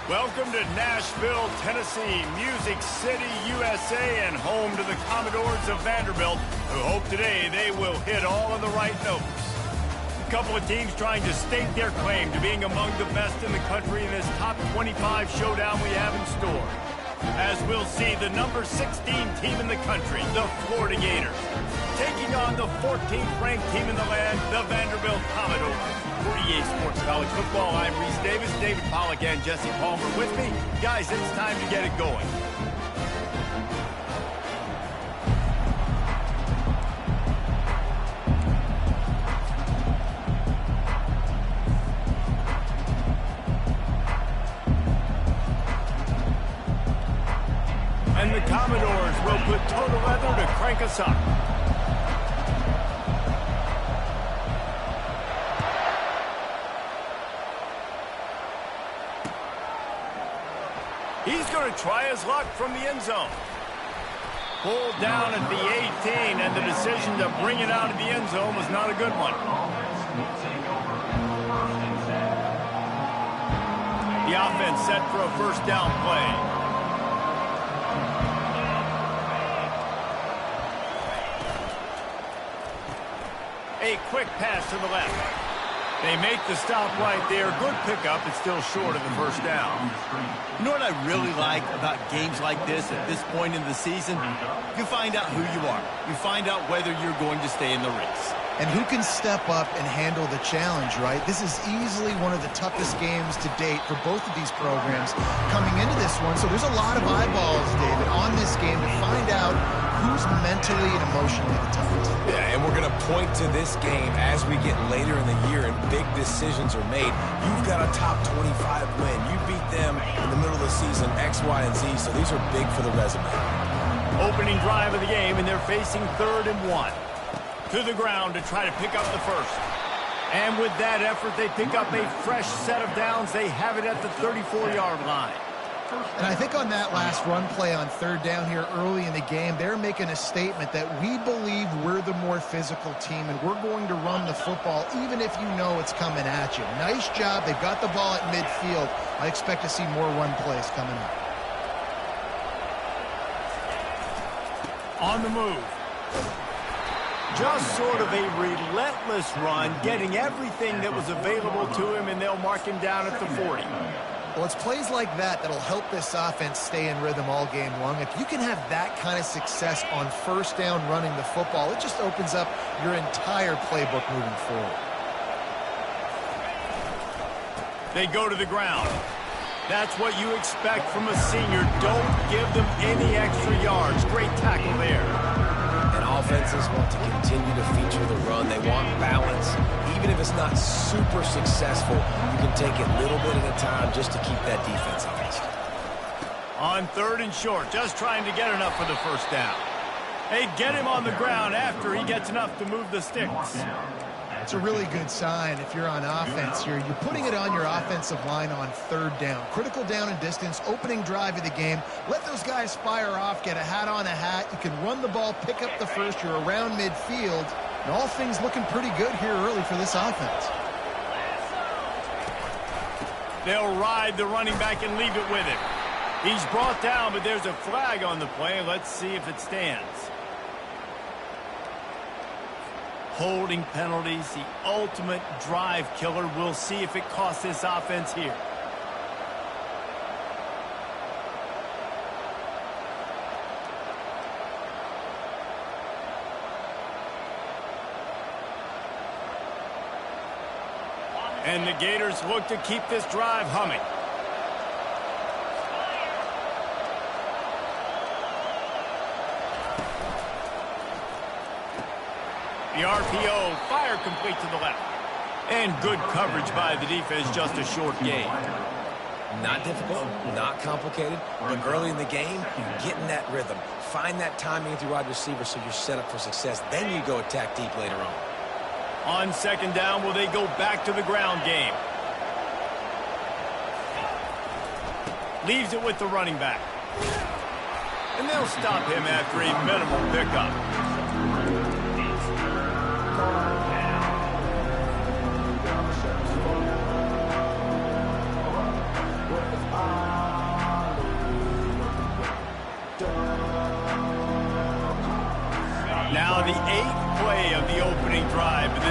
Welcome to Nashville, Tennessee, Music City, USA, and home to the Commodores of Vanderbilt, who hope today they will hit all of the right notes. A couple of teams trying to stake their claim to being among the best in the country in this top 25 showdown we have in store. As we'll see, the number 16 team in the country, the Florida Gators, taking on the 14th ranked team in the land, the Vanderbilt Commodores. For EA Sports College Football, I'm Reese Davis, David Pollack, and Jesse Palmer with me. Guys, it's time to get it going. And the Commodores will put total leather to crank us up. He's going to try his luck from the end zone. Pulled down at the 18, and the decision to bring it out of the end zone was not a good one. The offense set for a first down play. A quick pass to the left. They make the stop right there. Good pickup. It's still short of the first down. You know what I really like about games like this at this point in the season? You find out who you are. You find out whether you're going to stay in the race. And who can step up and handle the challenge, right? This is easily one of the toughest games to date for both of these programs coming into this one. So there's a lot of eyeballs, David, on this game to find out who's mentally and emotionally the toughest. Yeah, and we're going to point to this game as we get later in the year and big decisions are made. You've got a top 25 win. You beat them in the middle of the season, X, Y, and Z, so these are big for the resume. Opening drive of the game, and they're facing 3rd and 1. To the ground to try to pick up the first. And with that effort, they pick up a fresh set of downs. They have it at the 34-yard line. And I think on that last run play on 3rd down here early in the game, they're making a statement that we believe we're the more physical team and we're going to run the football even if you know it's coming at you. Nice job. They've got the ball at midfield. I expect to see more run plays coming up. On the move. Just sort of a relentless run, getting everything that was available to him, and they'll mark him down at the 40. Well, it's plays like that that'll help this offense stay in rhythm all game long. If you can have that kind of success on first down running the football, it just opens up your entire playbook moving forward. They go to the ground. That's what you expect from a senior. Don't give them any extra yards. Great tackle there. And offenses want to continue to feature the run. They want balance. Even if it's not super successful, you can take it little bit at a time just to keep that defense honest. On 3rd and short, just trying to get enough for the first down. Hey, get him on the ground after he gets enough to move the sticks. It's a really good sign if you're on offense here. You're putting it on your offensive line on 3rd down. Critical down and distance, opening drive of the game. Let those guys fire off, get a hat on a hat. You can run the ball, pick up the first. You're around midfield. And all things looking pretty good here early for this offense. They'll ride the running back and leave it with him. He's brought down, but there's a flag on the play. Let's see if it stands. Holding penalties, the ultimate drive killer. We'll see if it costs this offense here. And the Gators look to keep this drive humming. The RPO, fire complete to the left. And good coverage by the defense, just a short gain. Not difficult, not complicated, but early in the game, get in that rhythm. Find that timing with your wide receiver so you're set up for success. Then you go attack deep later on. On 2nd down, will they go back to the ground game? Leaves it with the running back. And they'll stop him after a minimal pickup.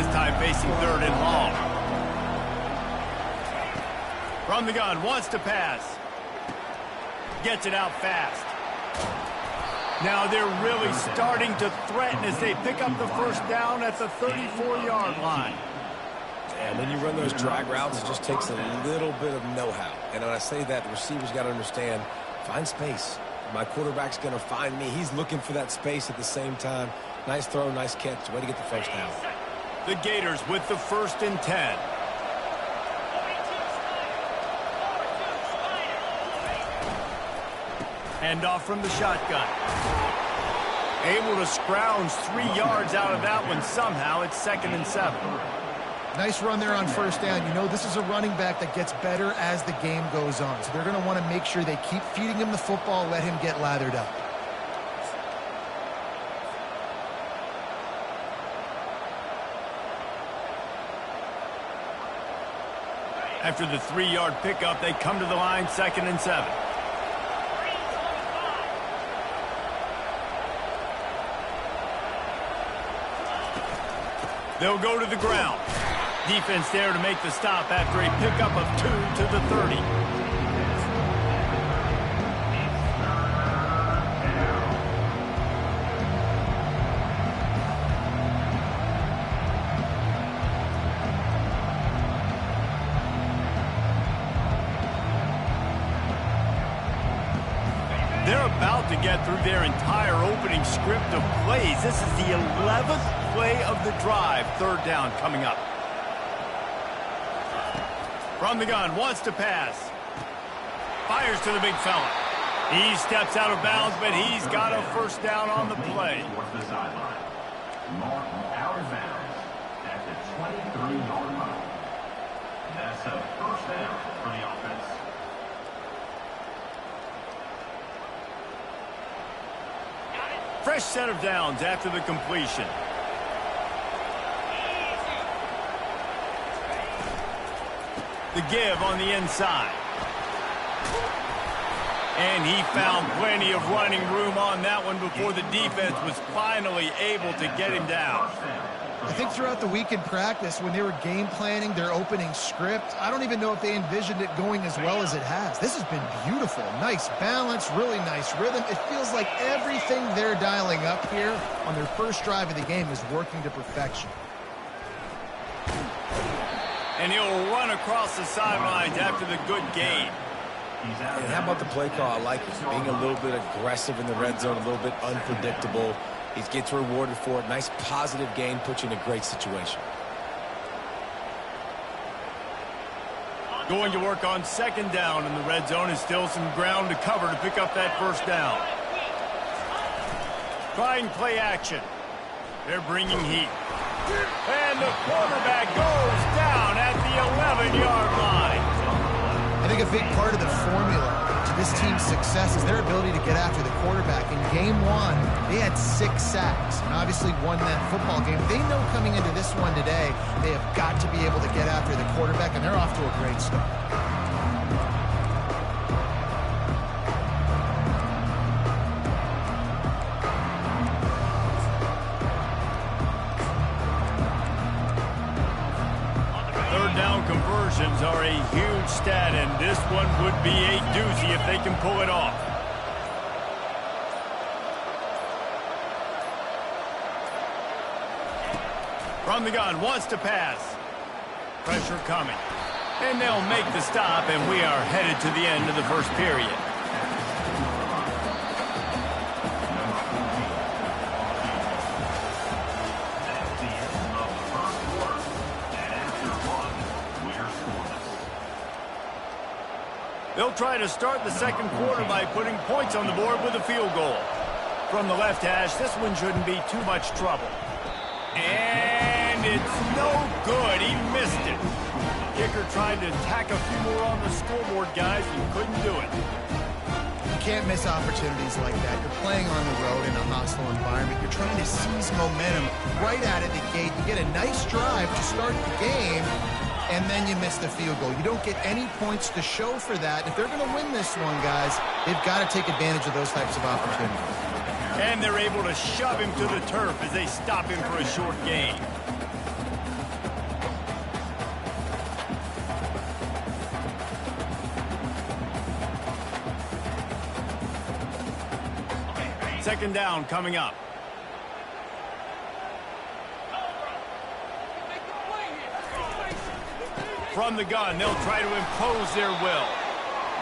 this time facing 3rd and long. From the gun, wants to pass. Gets it out fast. Now they're really starting to threaten as they pick up the first down at the 34-yard line. And when you run those drag routes, it just takes a little bit of know-how. And when I say that, the receiver's got to understand, find space. My quarterback's going to find me. He's looking for that space at the same time. Nice throw, nice catch. Way to get the first down. The Gators with the 1st and 10. Hand off from the shotgun. Able to scrounge 3 yards out of that one somehow. It's 2nd and 7. Nice run there on first down. You know, this is a running back that gets better as the game goes on. So they're going to want to make sure they keep feeding him the football, let him get lathered up. After the 3-yard pickup, they come to the line, 2nd and 7. They'll go to the ground. Defense there to make the stop after a pickup of 2 to the 30. They're about to get through their entire opening script of plays. This is the 11th play of the drive. 3rd down coming up. From the gun, wants to pass. Fires to the big fella. He steps out of bounds, but he's got a first down on the play. Towards the sideline. Mark out of bounds at the 23-yard line. That's a first down for the offense. Fresh set of downs after the completion. The give on the inside. And he found plenty of running room on that one before the defense was finally able to get him down. I think throughout the week in practice, when they were game planning their opening script, I don't even know if they envisioned it going as well as it has. This has been beautiful. Nice balance, really nice rhythm. It feels like everything they're dialing up here on their first drive of the game is working to perfection. And he'll run across the sidelines after the good gain. And how about the play call? I like it. Being a little bit aggressive in the red zone, a little bit unpredictable. He gets rewarded for it. Nice positive gain, puts you in a great situation. Going to work on 2nd down in the red zone, and still some ground to cover to pick up that first down. Trying play action. They're bringing heat. And the quarterback goes down at the 11-yard line. I think a big part of the formula to this team's success is their ability to get after the quarterback. In game 1, they had 6 sacks and obviously won that football game. They know coming into this one today, they have got to be able to get after the quarterback, and they're off to a great start. Conversions are a huge stat, and this one would be a doozy if they can pull it off. From the gun, wants to pass. Pressure coming. And they'll make the stop, and we are headed to the end of the first period. They'll try to start the second quarter by putting points on the board with a field goal. From the left hash, this one shouldn't be too much trouble. And it's no good. He missed it. Kicker tried to tack a few more on the scoreboard, guys, and couldn't do it. You can't miss opportunities like that. You're playing on the road in a hostile environment. You're trying to seize momentum right out of the gate. You get a nice drive to start the game, and then you miss the field goal. You don't get any points to show for that. If they're going to win this one, guys, they've got to take advantage of those types of opportunities. And they're able to shove him to the turf as they stop him for a short gain. Second down coming up. From the gun, they'll try to impose their will.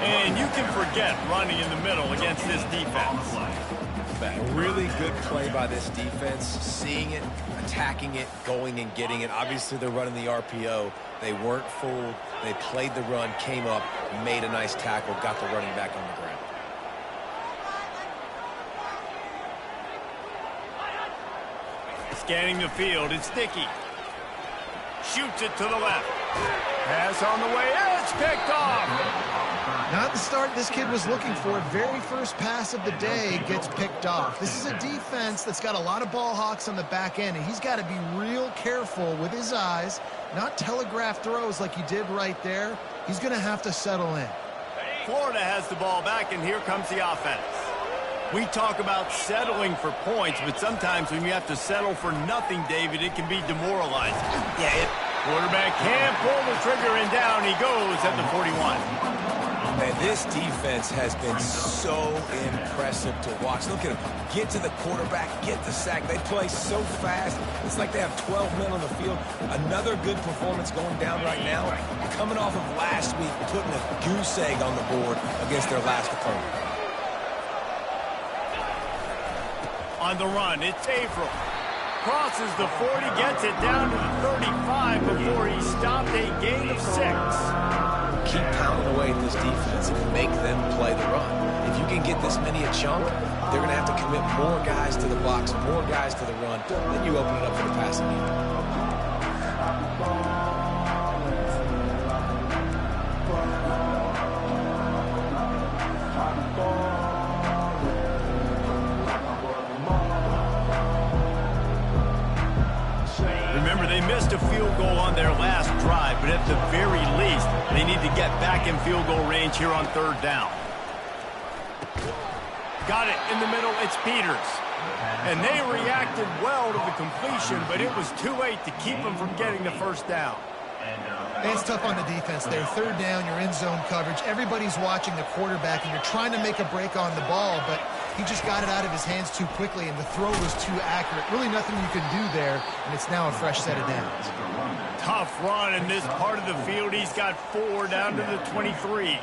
And you can forget running in the middle against this defense. A really good play by this defense, seeing it, attacking it, going and getting it. Obviously, they're running the RPO. They weren't fooled. They played the run, came up, made a nice tackle, got the running back on the ground. Scanning the field, it's Dickey. Shoots it to the left. Pass on the way, it's picked off. Not the start this kid was looking for. Very first pass of the day gets picked off. This is a defense that's got a lot of ball hawks on the back end, and he's got to be real careful with his eyes, not telegraph throws like he did right there. He's going to have to settle in. Florida has the ball back, and here comes the offense. We talk about settling for points, but sometimes when you have to settle for nothing, David, it can be demoralizing. Quarterback can't pull the trigger, and down he goes at the 41. Man, this defense has been so impressive to watch. Look at them. Get to the quarterback, get the sack. They play so fast. It's like they have 12 men on the field. Another good performance going down right now. Coming off of last week, putting a goose egg on the board against their last opponent. On the run, it's Averill. Crosses the 40, gets it down to the 35 before he stopped a gain of 6. Keep pounding away at this defense and make them play the run. If you can get this many a chunk, they're going to have to commit more guys to the box, more guys to the run. Then you open it up for the passing game. Remember, they missed a field goal on their last drive, but at the very least, they need to get back in field goal range here on third down. Got it in the middle, it's Peters. And they reacted well to the completion, but it was too late to keep them from getting the first down. It's tough on the defense there. Third down, you're in zone coverage. Everybody's watching the quarterback, and you're trying to make a break on the ball, but he just got it out of his hands too quickly, and the throw was too accurate. Really nothing you can do there, and it's now a fresh set of downs. Tough run in this part of the field. He's got 4 down to the 23.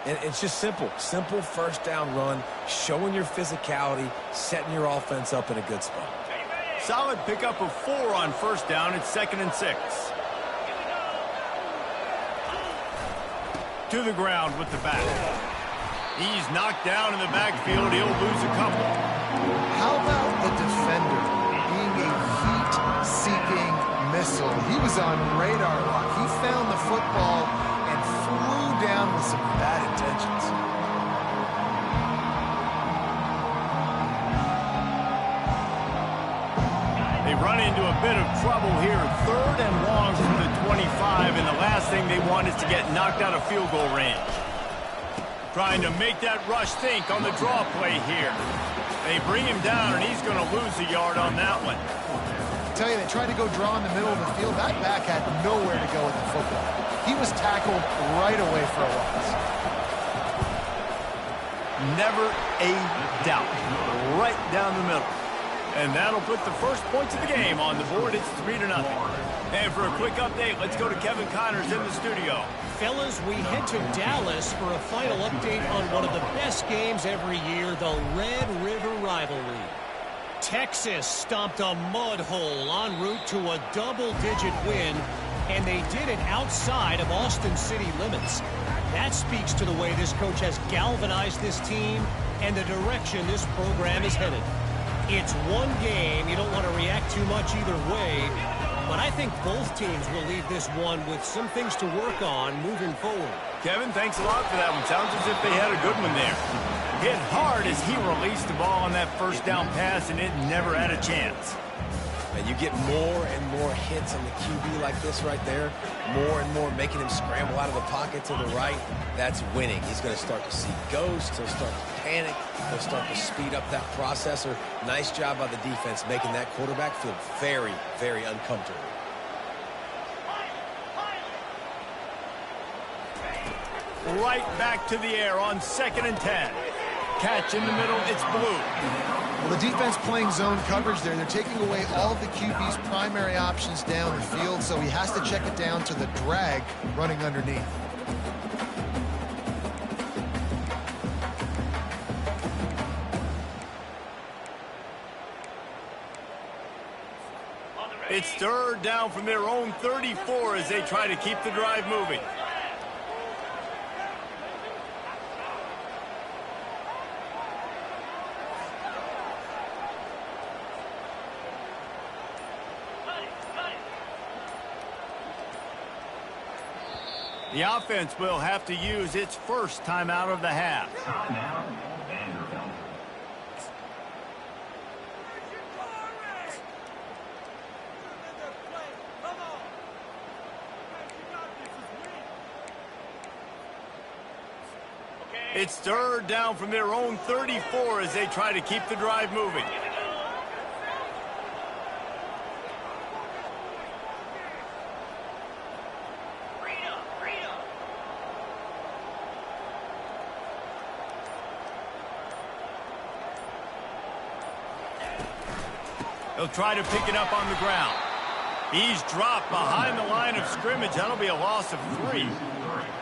And it's just simple. Simple first down run, showing your physicality, setting your offense up in a good spot. Solid pickup of 4 on first down. It's 2nd and 6. To the ground with the back. He's knocked down in the backfield. He'll lose a couple. How about the defender being a heat-seeking missile? He was on radar lock. He found the football and flew down with some bad intentions. They run into a bit of trouble here. 3rd and long from the 25, and the last thing they want is to get knocked out of field goal range. Trying to make that rush think on the draw play here. They bring him down, and he's going to lose a yard on that one. I tell you, they tried to go draw in the middle of the field. That back had nowhere to go with the football. He was tackled right away for a loss. Never a doubt. Right down the middle. And that'll put the first points of the game on the board. It's 3-0. And for a quick update, let's go to Kevin Connors in the studio. Fellas, we head to Dallas for a final update on one of the best games every year, the Red River Rivalry. Texas stomped a mud hole en route to a double-digit win, and they did it outside of Austin city limits. That speaks to the way this coach has galvanized this team and the direction this program is headed. It's one game. You don't want to react too much either way, but I think both teams will leave this one with some things to work on moving forward. Kevin, thanks a lot for that one. Sounds as if they had a good one there. Hit hard as he released the ball on that first down pass, and it never had a chance. And you get more and more hits on the QB like this right there, more and more making him scramble out of the pocket to the right. That's winning. He's going to start to see ghosts. He'll start to panic. He'll start to speed up that processor. Nice job by the defense making that quarterback feel very, very uncomfortable. Right back to the air on 2nd and 10. catch in the middle, it's blue. Well, the defense playing zone coverage there. They're taking away all of the QB's primary options down the field, so he has to check it down to the drag running underneath. It's third down from their own 34 as they try to keep the drive moving. The offense will have to use its first timeout of the half. Timeout, Vanderbilt. It's third down from their own 34 as they try to keep the drive moving. He'll try to pick it up on the ground. He's dropped behind the line of scrimmage. That'll be a loss of 3.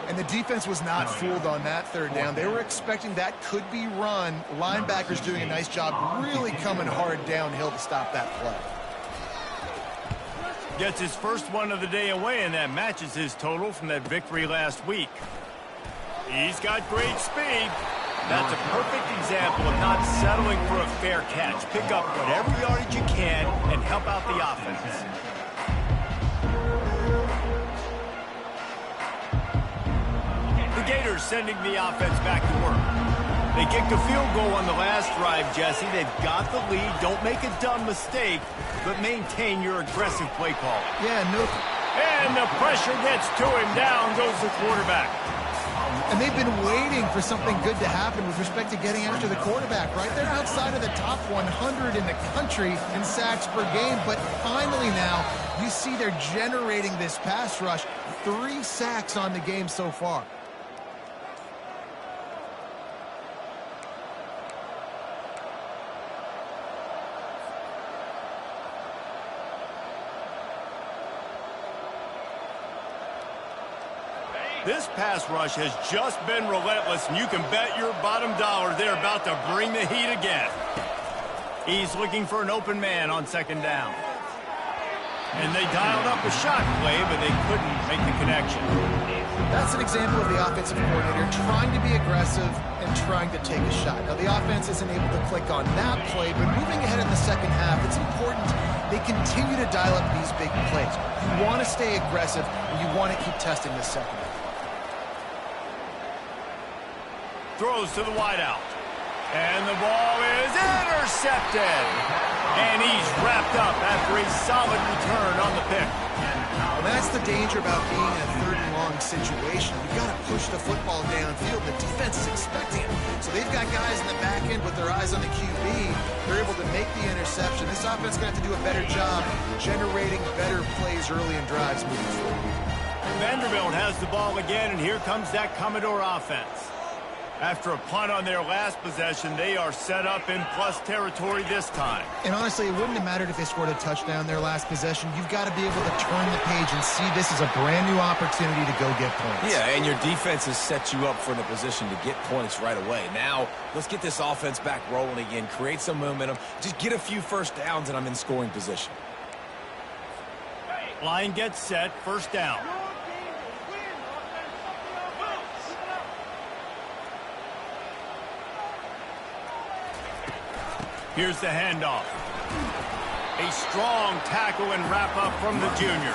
And the defense was not fooled on that third down. They were expecting that could be run. Linebackers doing a nice job really coming hard downhill to stop that play. Gets his first one of the day away, and that matches his total from that victory last week. He's got great speed. That's a perfect example of not settling for a fair catch. Pick up whatever yardage you can and help out the offense. The Gators sending the offense back to work. They kicked a field goal on the last drive, Jesse. They've got the lead. Don't make a dumb mistake, but maintain your aggressive play call. Yeah, no. And the pressure gets to him. Down goes the quarterback. And they've been waiting for something good to happen with respect to getting after the quarterback, right? They're outside of the top 100 in the country in sacks per game, but finally now you see they're generating this pass rush. 3 sacks on the game so far. This pass rush has just been relentless, and you can bet your bottom dollar they're about to bring the heat again. He's looking for an open man on second down. And they dialed up a shot play, but they couldn't make the connection. That's an example of the offensive coordinator trying to be aggressive and trying to take a shot. Now, the offense isn't able to click on that play, but moving ahead in the second half, it's important they continue to dial up these big plays. You want to stay aggressive, and you want to keep testing this second half. Throws to the wideout. And the ball is intercepted. And he's wrapped up after a solid return on the pick. Well, that's the danger about being in a third and long situation. You've got to push the football downfield. The defense is expecting it. So they've got guys in the back end with their eyes on the QB. They're able to make the interception. This offense is going to have to do a better job generating better plays early in drives moving forward. Vanderbilt has the ball again, and here comes that Commodore offense. After a punt on their last possession, they are set up in plus territory this time. And honestly, it wouldn't have mattered if they scored a touchdown their last possession. You've got to be able to turn the page and see this is a brand new opportunity to go get points. Yeah, and your defense has set you up for the position to get points right away. Now, let's get this offense back rolling again, create some momentum, just get a few first downs, and I'm in scoring position. Line gets set, first down. Here's the handoff. A strong tackle and wrap-up from the junior.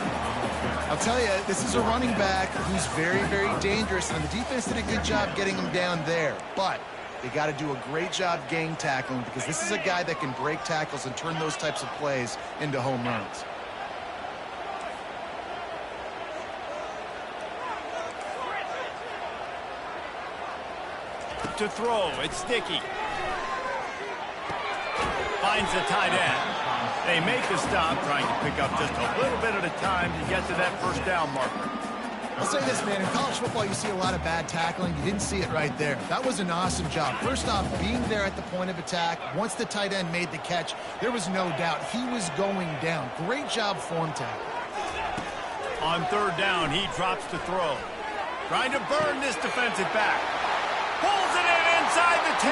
I'll tell you, this is a running back who's very, very dangerous, and the defense did a good job getting him down there. But they got to do a great job gang tackling because this is a guy that can break tackles and turn those types of plays into home runs. To throw, it's sticky. Finds the tight end. They make the stop, trying to pick up just a little bit at a time to get to that first down marker. I'll say this, man. In college football, you see a lot of bad tackling. You didn't see it right there. That was an awesome job. First off, being there at the point of attack. Once the tight end made the catch, there was no doubt he was going down. Great job form tackle. On third down, he drops to throw. Trying to burn this defensive back. Pulls it in inside the 10.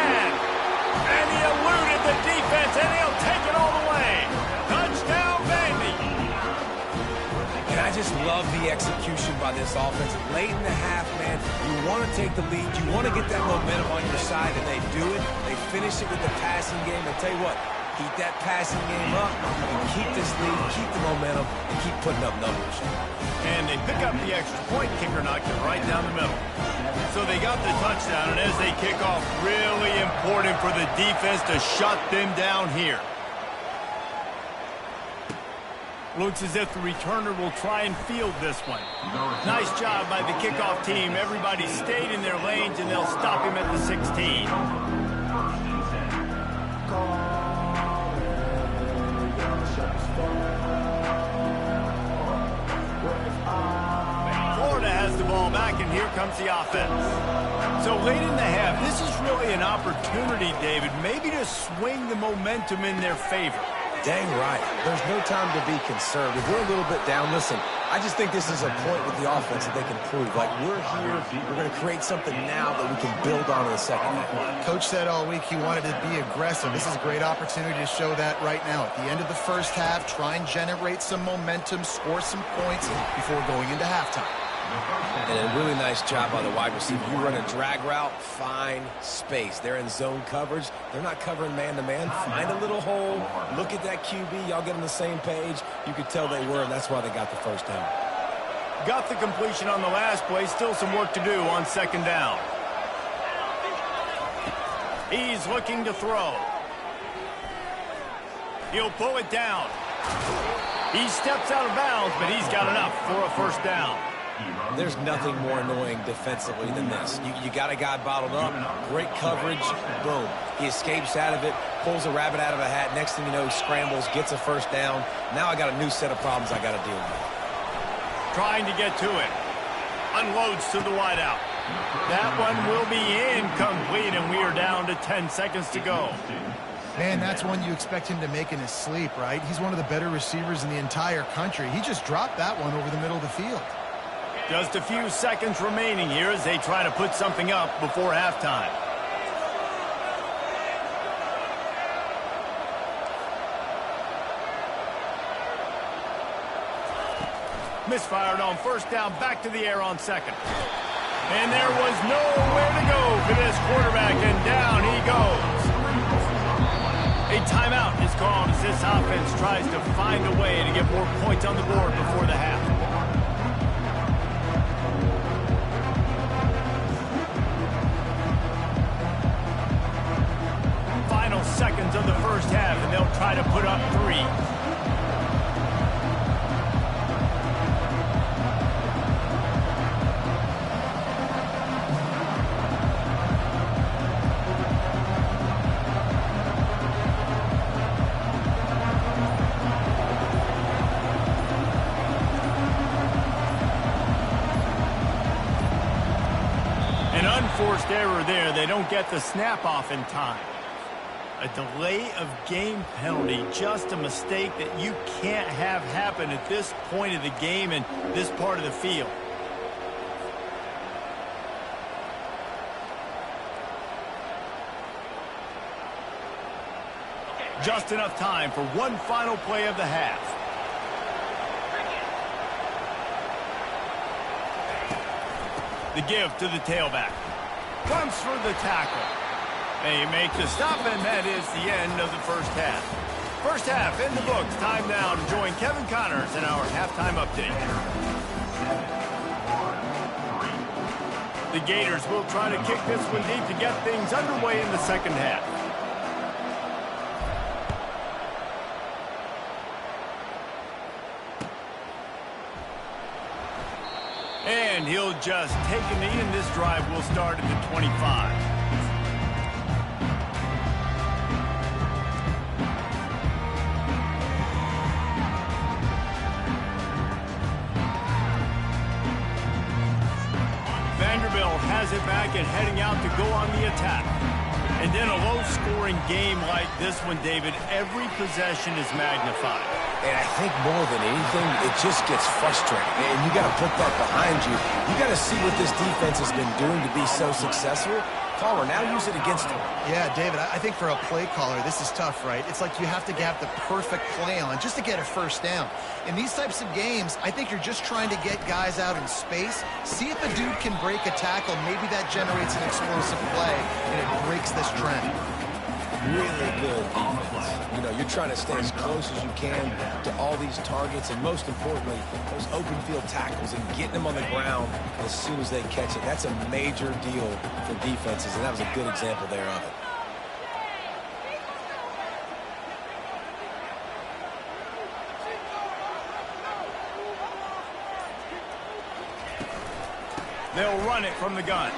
And he eluded the defense, and he'll take it all the way. Touchdown, Vandy. And I just love the execution by this offense. Late in the half, man, you want to take the lead. You want to get that momentum on your side, and they do it. They finish it with the passing game. I'll tell you what, keep that passing game up, and keep this lead, keep the momentum, and keep putting up numbers. And they pick up the extra point. Kicker knocked it right down the middle. So they got the touchdown, and as they kick off, really important for the defense to shut them down here. Looks as if the returner will try and field this one. Nice job by the kickoff team. Everybody stayed in their lanes, and they'll stop him at the 16. Florida has the ball back, and here comes the offense. So late in the half, this is really an opportunity, David, maybe to swing the momentum in their favor. Dang right. There's no time to be concerned. If we're a little bit down, listen, I just think this is a point with the offense that they can prove. Like, we're here, we're going to create something now that we can build on in the second half. Coach said all week he wanted to be aggressive. This is a great opportunity to show that right now. At the end of the first half, try and generate some momentum, score some points before going into halftime. And a really nice job by the wide receiver. You run a drag route, find space. They're in zone coverage. They're not covering man-to-man. Find a little hole. Look at that QB. Y'all get on the same page. You could tell they were, and that's why they got the first down. Got the completion on the last play. Still some work to do on second down. He's looking to throw. He'll pull it down. He steps out of bounds, but he's got enough for a first down. There's nothing more annoying defensively than this. You got a guy bottled up, great coverage, boom. He escapes out of it, pulls a rabbit out of a hat. Next thing you know, he scrambles, gets a first down. Now I got a new set of problems I got to deal with. Trying to get to it. Unloads to the wideout. That one will be incomplete, and we are down to 10 seconds to go. Man, that's one you expect him to make in his sleep, right? He's one of the better receivers in the entire country. He just dropped that one over the middle of the field. Just a few seconds remaining here as they try to put something up before halftime. Misfired on first down, back to the air on second. And there was nowhere to go for this quarterback, and down he goes. A timeout is called as this offense tries to find a way to get more points on the board before the half. Final seconds of the first half, and they'll try to put up 3. An unforced error there. They don't get the snap off in time. A delay of game penalty, just a mistake that you can't have happen at this point of the game and this part of the field. Just enough time for one final play of the half. The give to the tailback. Comes for the tackle. They make the stop, and that is the end of the first half. First half in the books. Time now to join Kevin Connors in our halftime update. The Gators will try to kick this one deep to get things underway in the second half. And he'll just take a knee, and this drive will start at the 25. it back and heading out to go on the attack. And in a low-scoring game like this one, David, every possession is magnified. And I think more than anything, it just gets frustrating. And you got to put that behind you. You got to see what this defense has been doing to be so successful. Caller, now use it against him. Yeah, David, I think for a play caller, this is tough, right? It's like you have to have the perfect play on just to get a first down. In these types of games, I think you're just trying to get guys out in space, see if a dude can break a tackle. Maybe that generates an explosive play, and it breaks this trend. Really good defense. You know, you're trying to stay as close as you can to all these targets, and most importantly, those open field tackles and getting them on the ground as soon as they catch it. That's a major deal for defenses, and that was a good example there of it. They'll run it from the gun.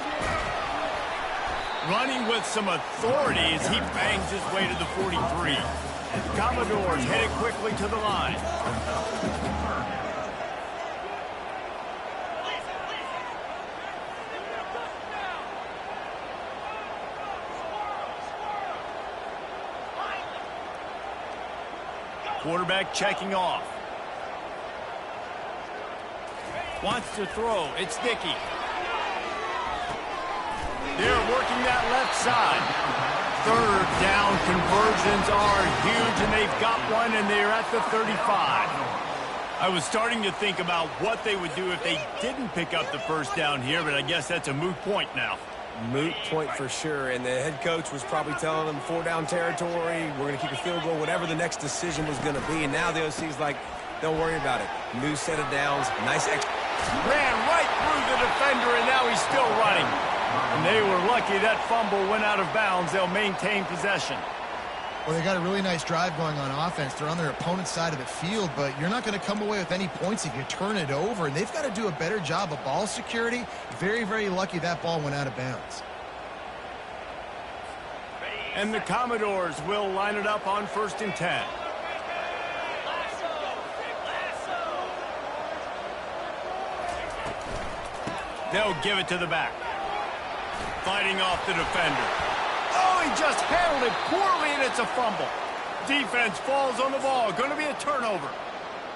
Running with some authority as he bangs his way to the 43. Commodores headed quickly to the line. Quarterback checking off. Wants to throw. It's Dickey. They're working that left side. Third down conversions are huge, and they've got one, and they're at the 35. I was starting to think about what they would do if they didn't pick up the first down here, but I guess that's a moot point now. Moot point for sure, and the head coach was probably telling them 4-down territory, we're going to keep a field goal, whatever the next decision was going to be, and now the OC's like, don't worry about it. New set of downs, nice extra. Ran right through the defender, and now he's still running. And they were lucky that fumble went out of bounds. They'll maintain possession. Well, they got a really nice drive going on offense. They're on their opponent's side of the field, but you're not going to come away with any points if you turn it over. And they've got to do a better job of ball security. Very, very lucky that ball went out of bounds. And the Commodores will line it up on 1st and 10. They'll give it to the back. Fighting off the defender. Oh, he just handled it poorly, and it's a fumble. Defense falls on the ball. Going to be a turnover.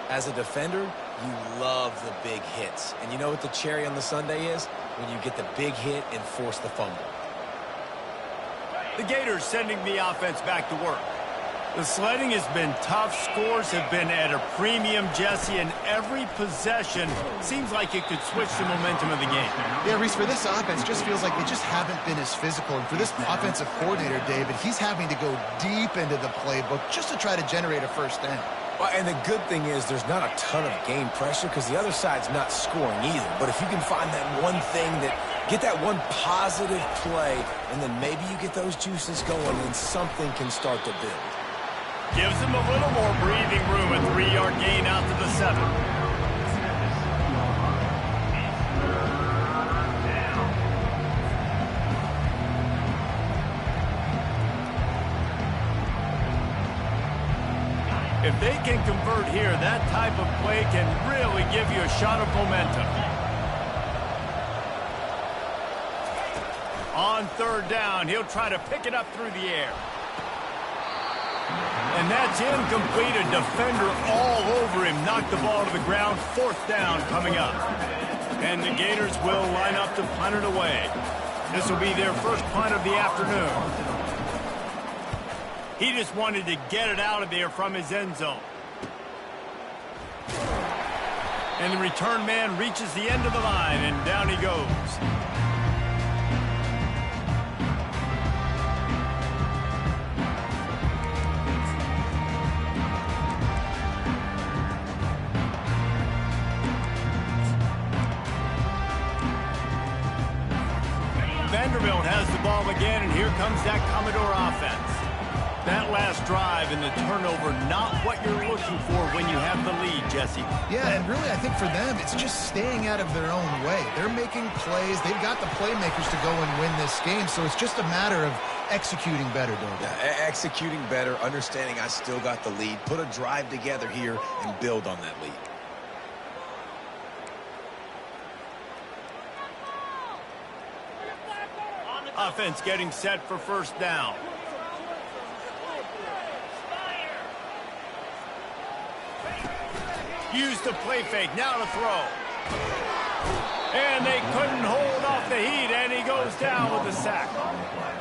As a defender, you love the big hits. And you know what the cherry on the sundae is? When you get the big hit and force the fumble. The Gators sending the offense back to work. The sledding has been tough. Scores have been at a premium, Jesse, and every possession seems like it could switch the momentum of the game. Yeah, Reese, for this offense, just feels like they just haven't been as physical. And for this offensive coordinator, David, he's having to go deep into the playbook just to try to generate a first down. Well, and the good thing is there's not a ton of game pressure because the other side's not scoring either. But if you can find that one thing get that one positive play, and then maybe you get those juices going and something can start to build. Gives them a little more breathing room. A 3-yard gain out to the 7. If they can convert here, that type of play can really give you a shot of momentum. On 3rd down, he'll try to pick it up through the air. And that's incomplete. A defender all over him. Knocked the ball to the ground. 4th down coming up. And the Gators will line up to punt it away. This will be their first punt of the afternoon. He just wanted to get it out of there from his end zone. And the return man reaches the end of the line, and down he goes. Vanderbilt has the ball again, and here comes that Commodore offense. That last drive and the turnover, not what you're looking for when you have the lead, Jesse. Yeah, and really, I think for them, it's just staying out of their own way. They're making plays. They've got the playmakers to go and win this game, so it's just a matter of executing better, don't they? Yeah, executing better, understanding I still got the lead, put a drive together here and build on that lead. Offense getting set for first down. Use the play fake, now to throw. And they couldn't hold off the heat, and he goes down with a sack.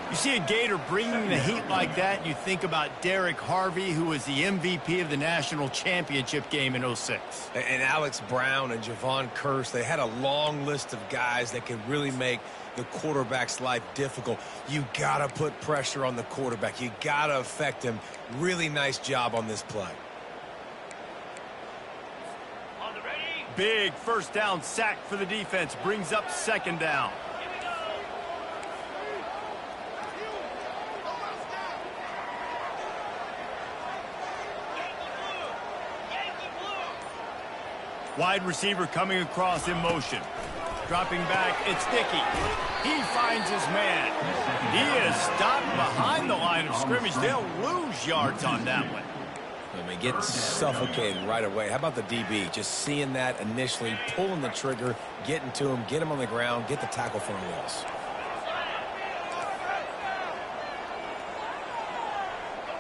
You see a Gator bringing the heat like that, you think about Derek Harvey, who was the MVP of the national championship game in '06. And Alex Brown and Javon Curse, they had a long list of guys that could really make the quarterback's life difficult. You got to put pressure on the quarterback. You got to affect him. Really nice job on this play. Big first down sack for the defense. Brings up second down. Wide receiver coming across in motion. Dropping back, it's Dickey. He finds his man. He is stopped behind the line of scrimmage. They'll lose yards on that one. I mean, getting suffocated right away. How about the DB? Just seeing that initially, pulling the trigger, getting to him, get him on the ground, get the tackle for a loss.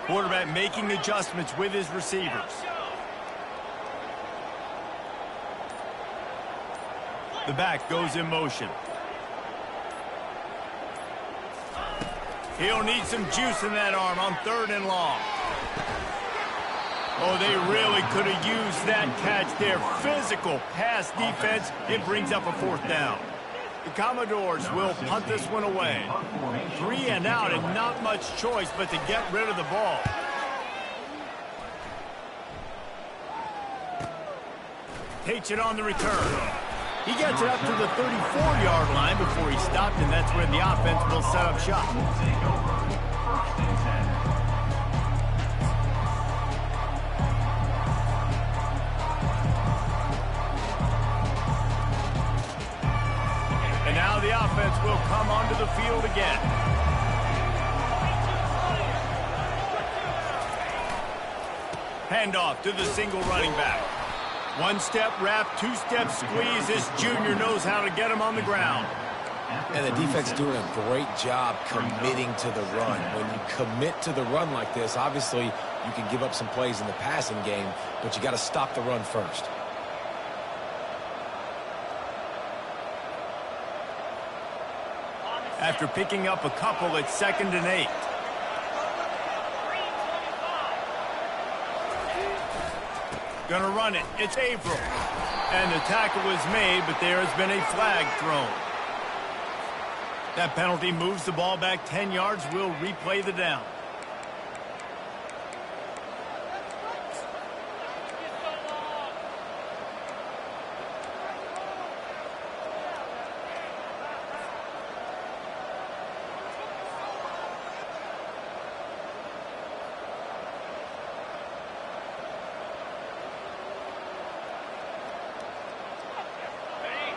Quarterback making adjustments with his receivers. The back goes in motion. He'll need some juice in that arm on 3rd and long. Oh, they really could have used that catch there. Physical pass defense. It brings up a 4th down. The Commodores will punt this one away. 3 and out and not much choice but to get rid of the ball. Takes it on the return. He gets it up to the 34-yard line before he stopped, and that's where the offense will set up shop. And now the offense will come onto the field again. Handoff to the single running back. 1-step wrap, 2-step squeeze. This junior knows how to get him on the ground. And the defense doing a great job committing to the run. When you commit to the run like this, obviously you can give up some plays in the passing game, but you got to stop the run first. After picking up a couple, it's 2nd and 8. Gonna run it. It's April. And the tackle is made, but there has been a flag thrown. That penalty moves the ball back 10 yards. We'll replay the down.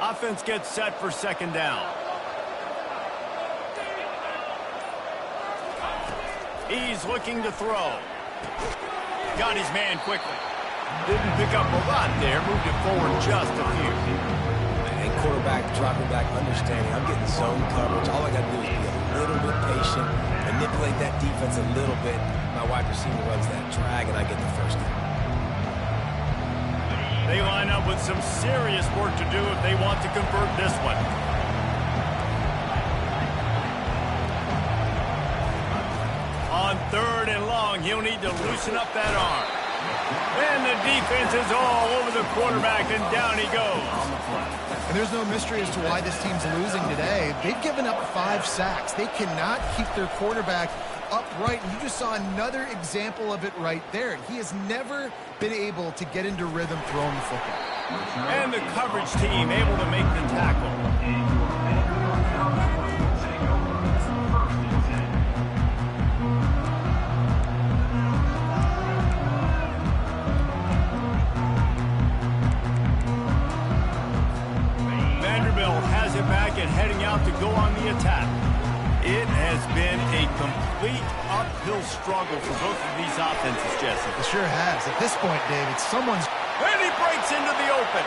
Offense gets set for 2nd down. He's looking to throw. Got his man quickly. Didn't pick up a lot there. Moved it forward just a few. And quarterback dropping back, understanding I'm getting zone coverage. All I got to do is be a little bit patient, manipulate that defense a little bit. My wide receiver runs that drag, and I get the first down. They line up with some serious work to do if they want to convert this one. On 3rd and long, he'll need to loosen up that arm. And the defense is all over the quarterback, and down he goes. And there's no mystery as to why this team's losing today. They've given up 5 sacks. They cannot keep their quarterback upright, and you just saw another example of it right there. He has never been able to get into rhythm throwing the football. And the coverage team able to make the tackle. Vanderbilt has it back and heading out to go on the attack. It has been a complete uphill struggle for both of these offenses, Jesse. It sure has. At this point, David, someone's... And he breaks into the open.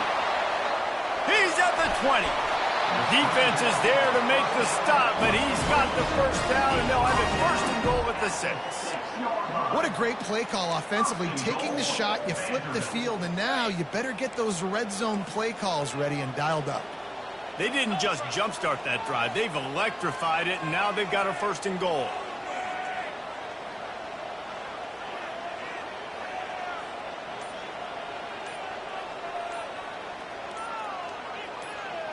He's at the 20. The defense is there to make the stop, but he's got the first down, and they'll have it first and goal at the 6. What a great play call offensively. Taking the shot, you flip the field, and now you better get those red zone play calls ready and dialed up. They didn't just jumpstart that drive. They've electrified it, and now they've got a first and goal.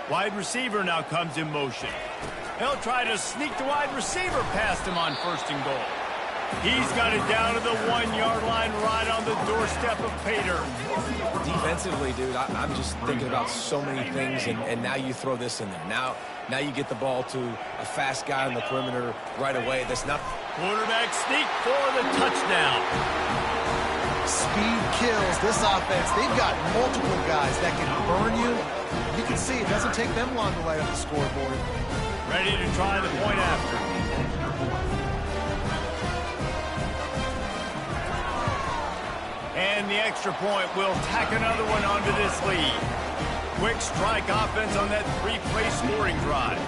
Wide receiver now comes in motion. He'll try to sneak the wide receiver past him on first and goal. He's got it down to the 1-yard line right on the doorstep of Pater. Defensively, dude, I'm just thinking about so many things, and now you throw this in there. Now you get the ball to a fast guy on the perimeter right away. That's not... Quarterback sneak for the touchdown. Speed kills this offense. They've got multiple guys that can burn you. You can see it doesn't take them long to light up the scoreboard. Ready to try the point after. And the extra point will tack another one onto this lead. Quick strike offense on that 3-play scoring drive.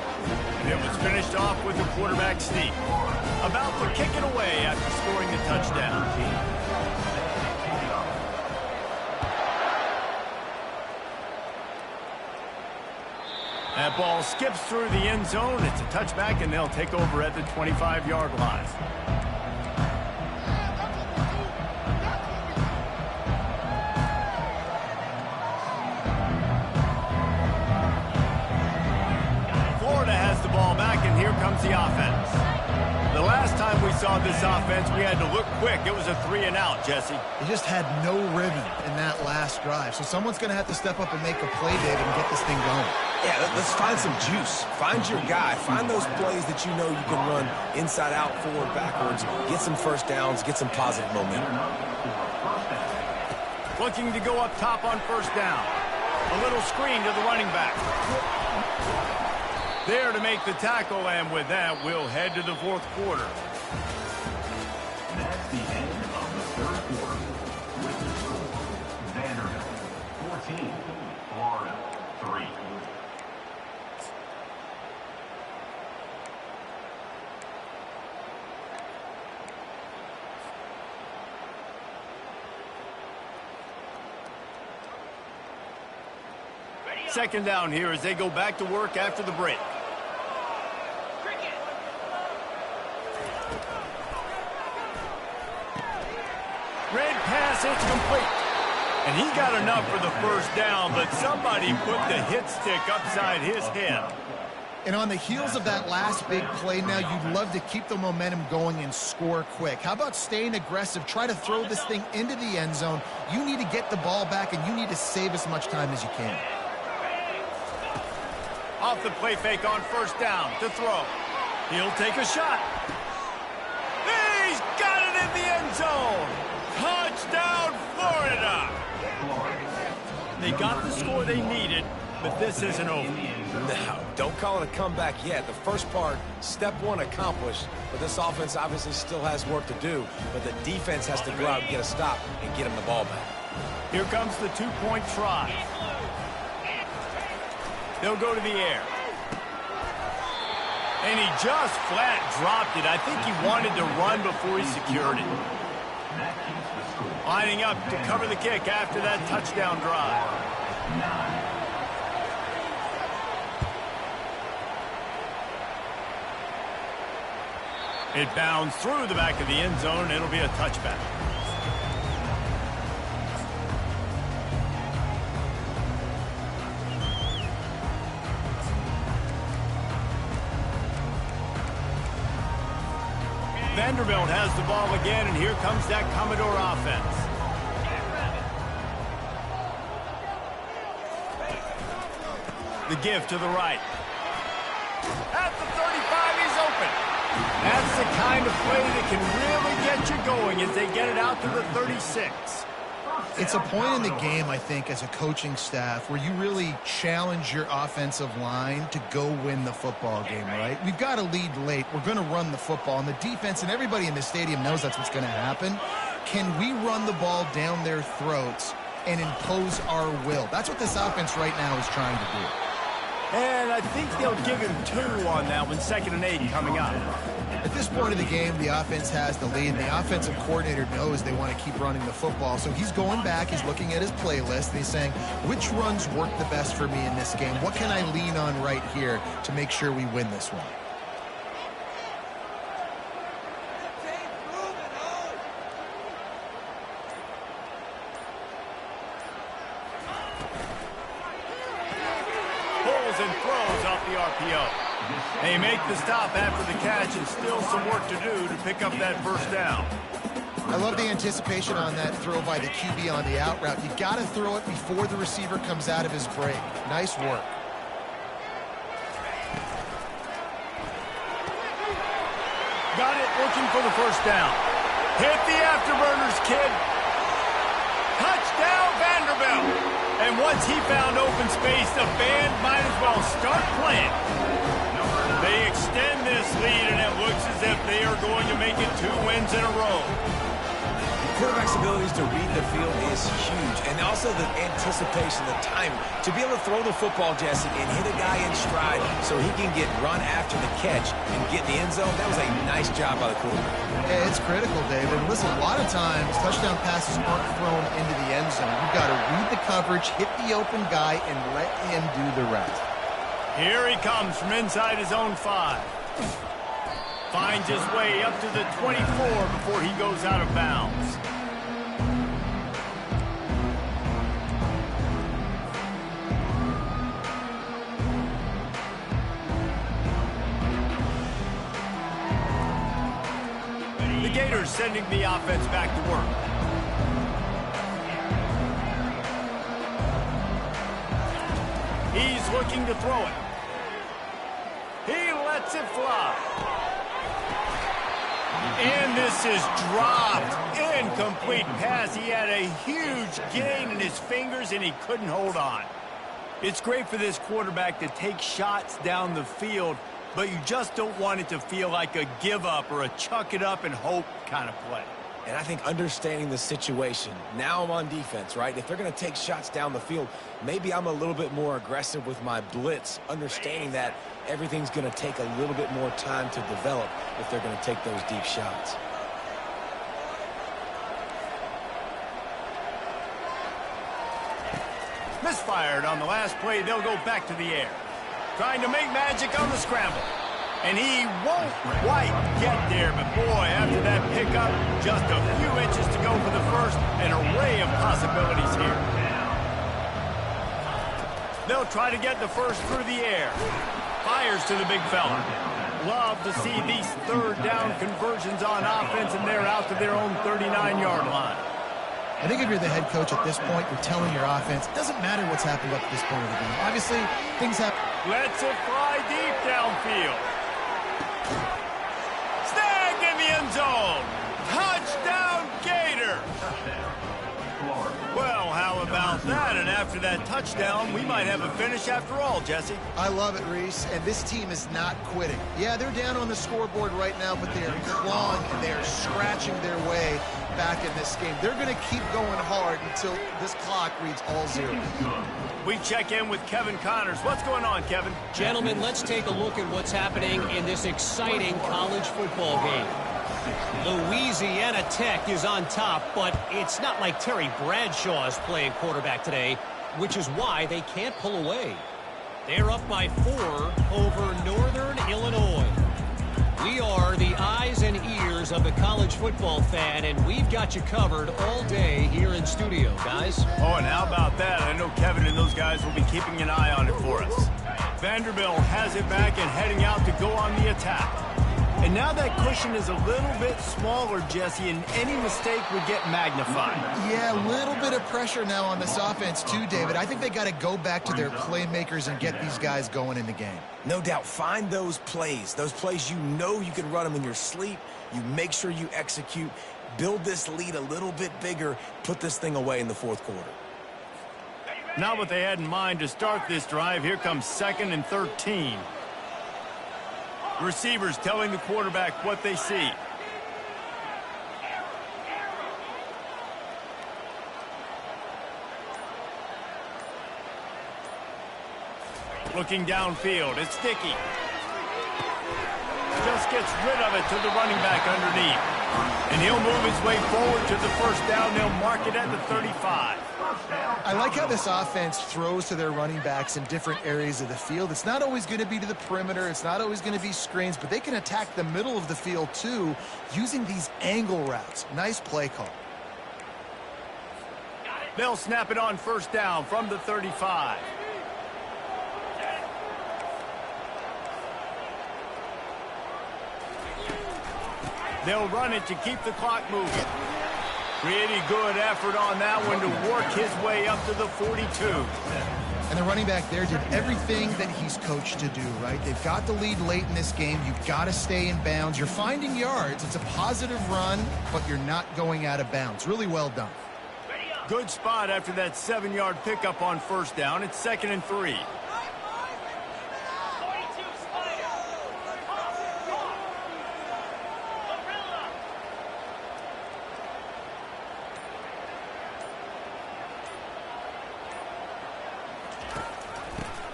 And it was finished off with a quarterback sneak. About to kick it away after scoring the touchdown. That ball skips through the end zone. It's a touchback, and they'll take over at the 25-yard line. Florida has the ball back, and here comes the offense. The last time we saw this offense, we had to look quick. It was a 3-and-out, Jesse. They just had no rhythm in that last drive. So someone's going to have to step up and make a play, David, and get this thing going. Yeah, let's find some juice. Find your guy. Find those plays that you know you can run inside out, forward, backwards. Get some first downs. Get some positive momentum. Looking to go up top on first down. A little screen to the running back. There to make the tackle, and with that, we'll head to the fourth quarter. That's the end of the third quarter. With the score, Vanderbilt 14, Florida 3. Second down here as they go back to work after the break. Red pass, it's complete. And he got enough for the first down, but somebody put the hit stick upside his head. And on the heels of that last big play now, you'd love to keep the momentum going and score quick. How about staying aggressive? Try to throw this thing into the end zone. You need to get the ball back, and you need to save as much time as you can. Off the play fake on first down to throw. He'll take a shot. He's got it in the end zone. Touchdown, Florida. They got the score they needed, but this isn't over. No, don't call it a comeback yet. The first part, step one accomplished, but this offense obviously still has work to do, but the defense has to go out and get a stop and get him the ball back. Here comes the two-point try. They'll go to the air. And he just flat dropped it. I think he wanted to run before he secured it. Lining up to cover the kick after that touchdown drive. It bounds through the back of the end zone, and it'll be a touchback. Vanderbilt has the ball again, and here comes that Commodore offense. The give to the right. At the 35, he's open. That's the kind of play that can really get you going as they get it out to the 36. It's a point in the game, I think, as a coaching staff where you really challenge your offensive line to go win the football game, right? We've got to lead late. We're going to run the football, and the defense and everybody in the stadium knows that's what's going to happen. Can we run the ball down their throats and impose our will? That's what this offense right now is trying to do. And I think they'll give him 2 on that one, 2nd and 8 coming up. At this point of the game, the offense has the lead, and the offensive coordinator knows they want to keep running the football. So he's going back, he's looking at his playlist, and he's saying, which runs work the best for me in this game? What can I lean on right here to make sure we win this one? Pulls and throws off the RPO. They make the stop after the catch, and still some work to do to pick up that first down. I love the anticipation on that throw by the QB on the out route. You got to throw it before the receiver comes out of his break. Nice work. Got it, looking for the first down. Hit the afterburners, kid. Touchdown, Vanderbilt. And once he found open space, the band might as well start playing. They extend this lead, and it looks as if they are going to make it 2 wins in a row. Quarterback's abilities to read the field is huge, and also the anticipation, the time to be able to throw the football, Jesse, and hit a guy in stride so he can get run after the catch and get in the end zone. That was a nice job by the quarterback. Yeah, it's critical, David. Listen, a lot of times touchdown passes aren't thrown into the end zone. You've got to read the coverage, hit the open guy, and let him do the rest. Here he comes from inside his own 5. Finds his way up to the 24 before he goes out of bounds. The Gators sending the offense back to work. He's looking to throw it. He lets it fly. And this is dropped. Incomplete pass. He had a huge gain in his fingers, and he couldn't hold on. It's great for this quarterback to take shots down the field, but you just don't want it to feel like a give-up or a chuck-it-up-and-hope kind of play. And I think understanding the situation, now I'm on defense, right? If they're going to take shots down the field, maybe I'm a little bit more aggressive with my blitz, understanding that everything's going to take a little bit more time to develop if they're going to take those deep shots. Misfired on the last play. They'll go back to the air. Trying to make magic on the scramble. And he won't quite get there, but boy, after that pickup, just a few inches to go for the first, an array of possibilities here. They'll try to get the first through the air. Fires to the big fella. Love to see these 3rd down conversions on offense, and they're out to their own 39-yard line. I think if you're the head coach at this point, you're telling your offense, it doesn't matter what's happened up to this point of the game. Obviously, things happen. Lets it fly deep downfield. Snagged in the end zone. Touchdown, Gator. Well, how about that? And after that touchdown, we might have a finish after all, Jesse. I love it, Reese, and this team is not quitting. Yeah, they're down on the scoreboard right now, but they are clawing and they are scratching their way back in this game. They're going to keep going hard until this clock reads all zeros. We check in with Kevin Connors. What's going on, Kevin? Gentlemen, let's take a look at what's happening in this exciting college football game. Louisiana Tech is on top, but it's not like Terry Bradshaw is playing quarterback today, which is why they can't pull away. They're up by 4 over Northern Illinois. We are the eyes and ears of the college football fan, and we've got you covered all day here in studio, guys. Oh, and how about that? I know Kevin and those guys will be keeping an eye on it for us. Vanderbilt has it back and heading out to go on the attack. And now that cushion is a little bit smaller, Jesse, and any mistake would get magnified. Yeah, a little bit of pressure now on this offense too, David. I think they got to go back to their playmakers and get these guys going in the game. No doubt, find those plays you know you can run them in your sleep. You make sure you execute, build this lead a little bit bigger, put this thing away in the 4th quarter. Not what they had in mind to start this drive. Here comes 2nd and 13. Receivers telling the quarterback what they see. Looking downfield, it's sticky. Just gets rid of it to the running back underneath. And he'll move his way forward to the first down. They'll mark it at the 35. I like how this offense throws to their running backs in different areas of the field. It's not always going to be to the perimeter. It's not always going to be screens, but they can attack the middle of the field too using these angle routes. Nice play call. They'll snap it on first down from the 35. They'll run it to keep the clock moving. Pretty good effort on that one to work his way up to the 42. And the running back there did everything that he's coached to do, right? They've got the lead late in this game. You've got to stay in bounds. You're finding yards. It's a positive run, but you're not going out of bounds. Really well done. Good spot after that 7-yard pickup on first down. It's 2nd and 3.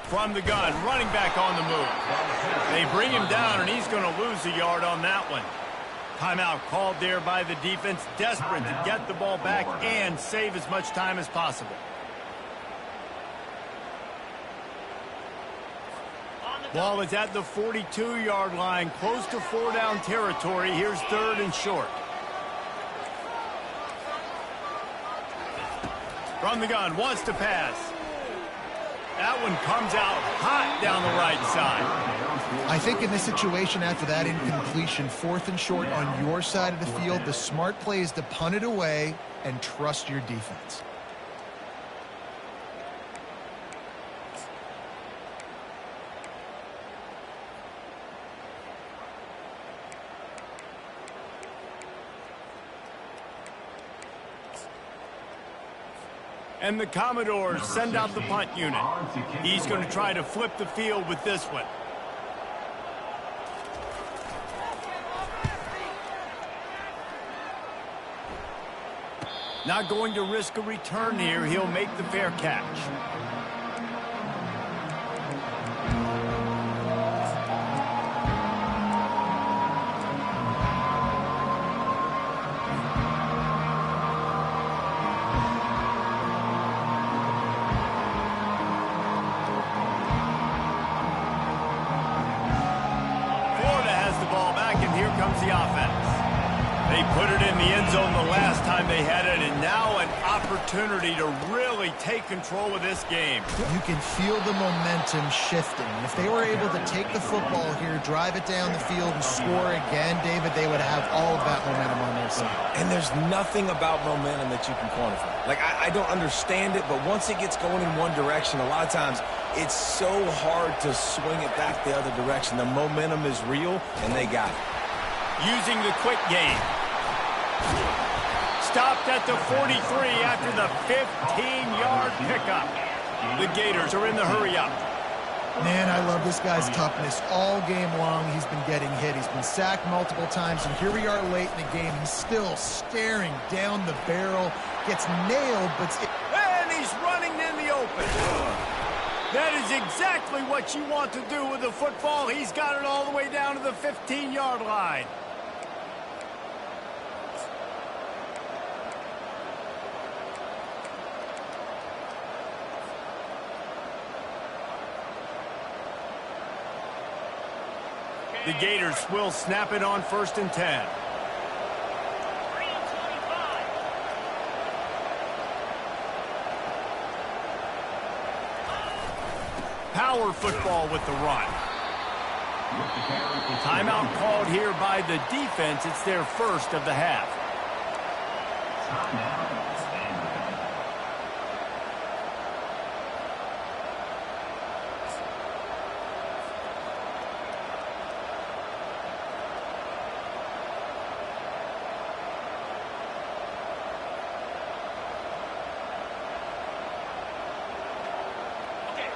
From the gun, running back on the move. They bring him down, and he's going to lose a yard on that one. Timeout called there by the defense, desperate to get the ball back and save as much time as possible. Ball is at the 42-yard line, close to 4-down territory. Here's 3rd and short. From the gun, wants to pass. That one comes out hot down the right side. I think in this situation, after that incompletion, 4th and short on your side of the field, the smart play is to punt it away and trust your defense. And the Commodores send out the punt unit. He's going to try to flip the field with this one. Not going to risk a return here. He'll make the fair catch. The offense. They put it in the end zone the last time they had it, and now an opportunity to really take control of this game. You can feel the momentum shifting. If they were able to take the football here, drive it down the field, and score again, David, they would have all of that momentum on their side. And there's nothing about momentum that you can quantify. Like, I don't understand it, but once it gets going in one direction, a lot of times it's so hard to swing it back the other direction. The momentum is real, and they got it. Using the quick game. Stopped at the 43 after the 15-yard pickup. The Gators are in the hurry-up. Man, I love this guy's toughness. All game long, he's been getting hit. He's been sacked multiple times, and here we are late in the game. He's still staring down the barrel. Gets nailed, but... And he's running in the open. That is exactly what you want to do with the football. He's got it all the way down to the 15-yard line. The Gators will snap it on 1st and 10. Power football with the run. Timeout called here by the defense. It's their first of the half.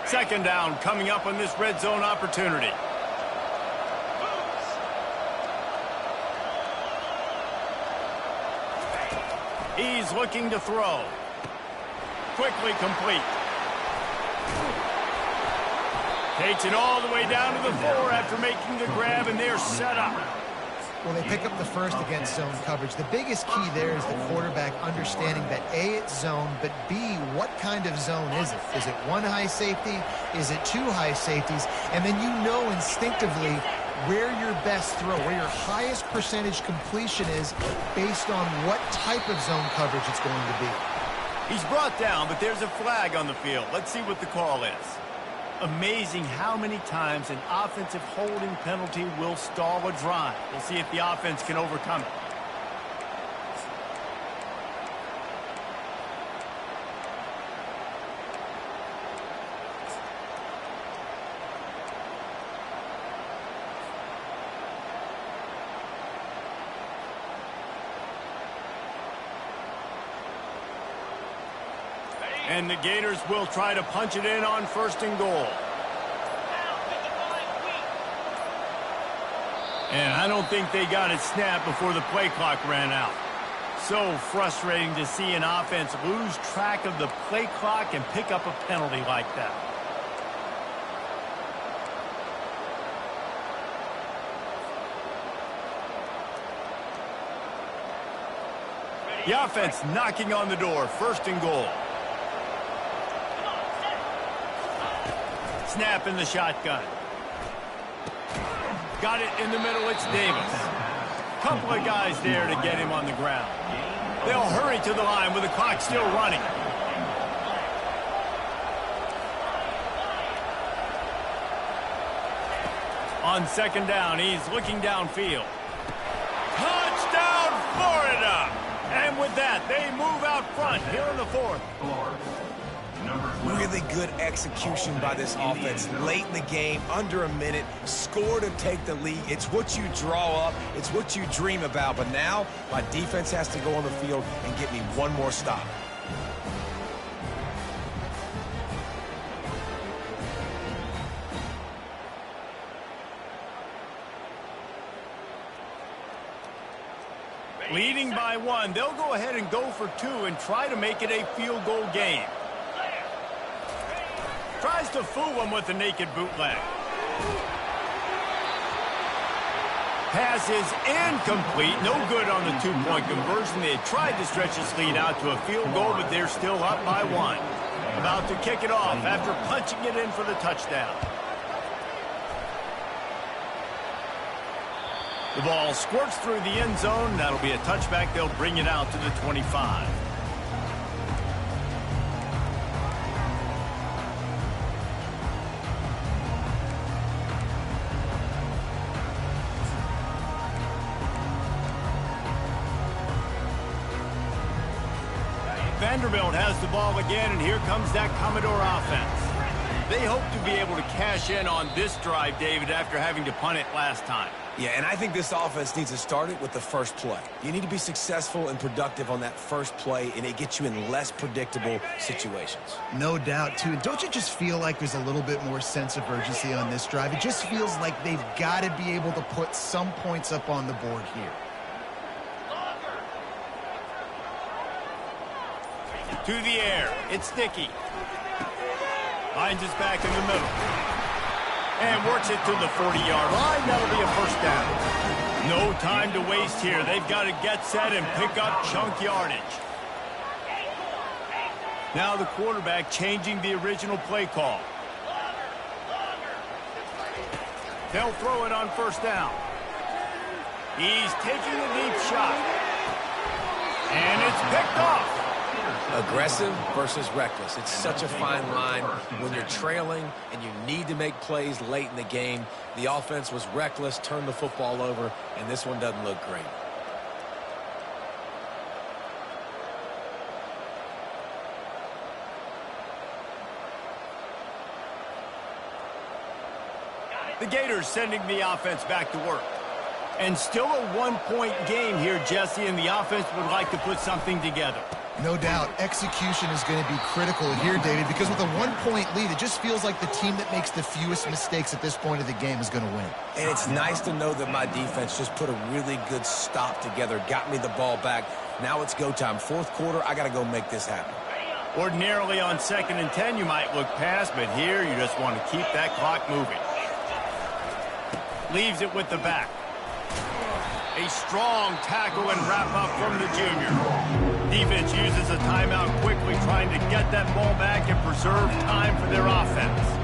Second down coming up on this red zone opportunity. He's looking to throw. Quickly complete. Takes it all the way down to the floor after making the grab, and they're set up. Well, they pick up the first against zone coverage. The biggest key there is the quarterback understanding that A, it's zone, but B, what kind of zone is it? Is it one high safety? Is it two high safeties? And then you know instinctively where your best throw, where your highest percentage completion is based on what type of zone coverage it's going to be. He's brought down, but there's a flag on the field. Let's see what the call is. Amazing how many times an offensive holding penalty will stall a drive. We'll see if the offense can overcome it. And the Gators will try to punch it in on 1st and goal. And I don't think they got it snapped before the play clock ran out. So frustrating to see an offense lose track of the play clock and pick up a penalty like that. The offense knocking on the door, 1st and goal. Snap in the shotgun. Got it in the middle, it's Davis. Couple of guys there to get him on the ground. They'll hurry to the line with the clock still running. On 2nd down, he's looking downfield. Touchdown, Florida! And with that, they move out front here in the 4th. Really good execution by this offense late in the game, under a minute, score to take the lead. It's what you draw up, it's what you dream about, but now my defense has to go on the field and get me one more stop. Leading by 1, they'll go ahead and go for 2 and try to make it a field goal game. Tries to fool him with the naked bootleg. Pass is incomplete. No good on the 2-point conversion. They tried to stretch this lead out to a field goal, but they're still up by 1. About to kick it off after punching it in for the touchdown. The ball squirts through the end zone. That'll be a touchback. They'll bring it out to the 25. Vanderbilt has the ball again, and here comes that Commodore offense. They hope to be able to cash in on this drive, David, after having to punt it last time. Yeah, and I think this offense needs to start it with the first play. You need to be successful and productive on that first play, and it gets you in less predictable situations. No doubt, too. And don't you just feel like there's a little bit more sense of urgency on this drive? It just feels like they've got to be able to put some points up on the board here. To the air, it's Sticky. Finds his back in the middle. And works it to the 40-yard line. That'll be a 1st down. No time to waste here. They've got to get set and pick up chunk yardage. Now the quarterback changing the original play call. They'll throw it on 1st down. He's taking a deep shot. And it's picked off. Aggressive versus reckless. It's such a fine line when you're trailing and you need to make plays late in the game. The offense was reckless, turned the football over, and this one doesn't look great. The Gators sending the offense back to work. And still a 1-point game here, Jesse, and the offense would like to put something together. No doubt, execution is going to be critical here, David, because with a 1-point lead, it just feels like the team that makes the fewest mistakes at this point of the game is going to win. And it's nice to know that my defense just put a really good stop together, got me the ball back. Now it's go time. 4th quarter, I got to go make this happen. Ordinarily on 2nd and 10, you might look past, but here you just want to keep that clock moving. Leaves it with the back. A strong tackle and wrap-up from the junior. Defense uses a timeout quickly, trying to get that ball back and preserve time for their offense.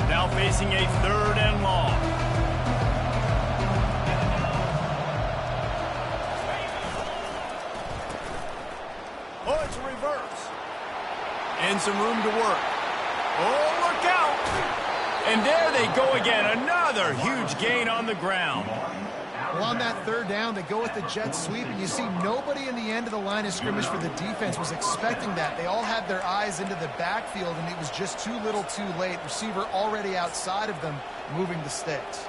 Now facing a 3rd and long. Oh, it's a reverse. And some room to work. Oh, look out. And there they go again. Another huge gain on the ground. Well, on that 3rd down, they go with the jet sweep, and you see nobody in the end of the line of scrimmage for the defense was expecting that. They all had their eyes into the backfield, and it was just too little too late. Receiver already outside of them, moving the sticks.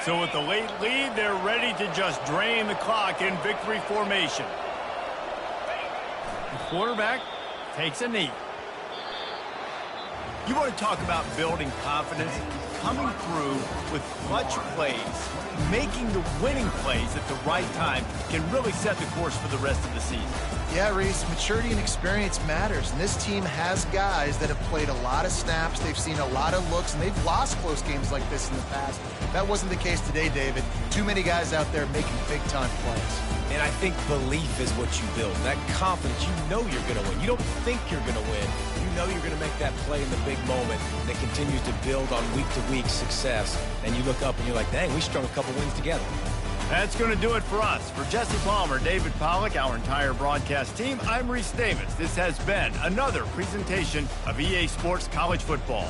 So with the late lead, they're ready to just drain the clock in victory formation. The quarterback takes a knee. You want to talk about building confidence? Coming through with clutch plays, making the winning plays at the right time can really set the course for the rest of the season. Yeah, Reese, maturity and experience matters, and this team has guys that have played a lot of snaps, they've seen a lot of looks, and they've lost close games like this in the past. That wasn't the case today, David. Too many guys out there making big-time plays. And I think belief is what you build. That confidence, you know you're going to win. You don't think you're going to win. You know you're going to make that play in the big moment that continues to build on week-to-week success. And you look up and you're like, dang, we strung a couple wins together. That's going to do it for us. For Jesse Palmer, David Pollack, our entire broadcast team, I'm Reese Davis. This has been another presentation of EA Sports College Football.